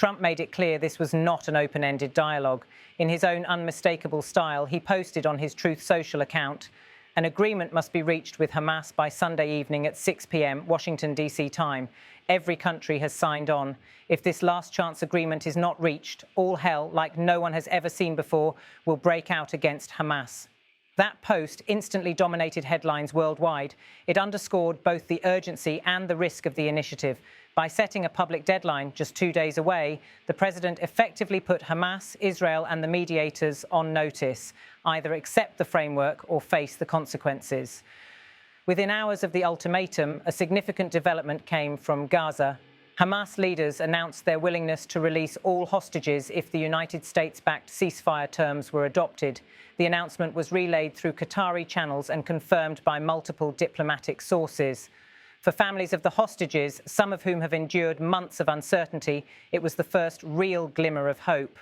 Trump made it clear this was not an open-ended dialogue. In his own unmistakable style, he posted on his Truth Social account, "An agreement must be reached with Hamas by Sunday evening at 6 p.m. Washington, D.C. time. Every country has signed on. If this last chance agreement is not reached, all hell, like no one has ever seen before, will break out against Hamas." That post instantly dominated headlines worldwide. It underscored both the urgency and the risk of the initiative. By setting a public deadline just 2 days away, the president effectively put Hamas, Israel and the mediators on notice. Either accept the framework or face the consequences. Within hours of the ultimatum, a significant development came from Gaza. Hamas leaders announced their willingness to release all hostages if the United States-backed ceasefire terms were adopted. The announcement was relayed through Qatari channels and confirmed by multiple diplomatic sources. For families of the hostages, some of whom have endured months of uncertainty, it was the first real glimmer of hope.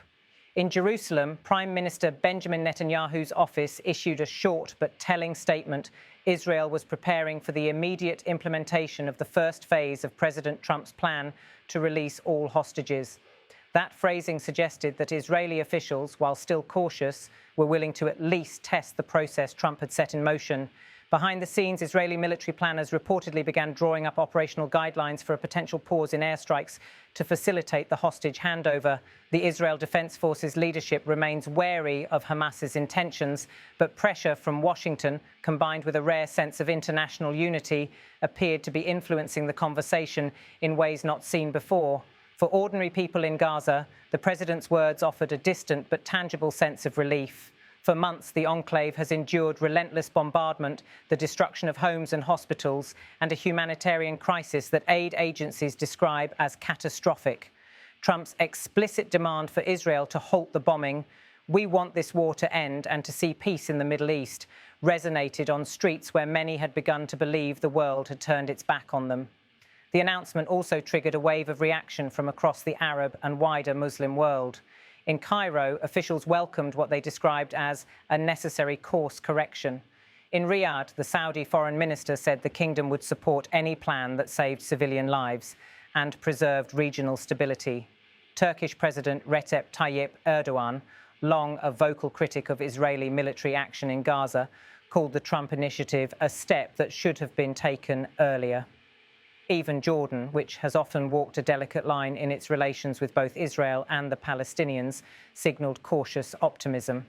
In Jerusalem, Prime Minister Benjamin Netanyahu's office issued a short but telling statement. Israel was preparing for the immediate implementation of the first phase of President Trump's plan to release all hostages. That phrasing suggested that Israeli officials, while still cautious, were willing to at least test the process Trump had set in motion. Behind the scenes, Israeli military planners reportedly began drawing up operational guidelines for a potential pause in airstrikes to facilitate the hostage handover. The Israel Defense Forces leadership remains wary of Hamas's intentions, but pressure from Washington, combined with a rare sense of international unity, appeared to be influencing the conversation in ways not seen before. For ordinary people in Gaza, the president's words offered a distant but tangible sense of relief. For months, the enclave has endured relentless bombardment, the destruction of homes and hospitals, and a humanitarian crisis that aid agencies describe as catastrophic. Trump's explicit demand for Israel to halt the bombing, "We want this war to end and to see peace in the Middle East," resonated on streets where many had begun to believe the world had turned its back on them. The announcement also triggered a wave of reaction from across the Arab and wider Muslim world. In Cairo, officials welcomed what they described as a necessary course correction. In Riyadh, the Saudi foreign minister said the kingdom would support any plan that saved civilian lives and preserved regional stability. Turkish President Recep Tayyip Erdogan, long a vocal critic of Israeli military action in Gaza, called the Trump initiative a step that should have been taken earlier. Even Jordan, which has often walked a delicate line in its relations with both Israel and the Palestinians, signalled cautious optimism.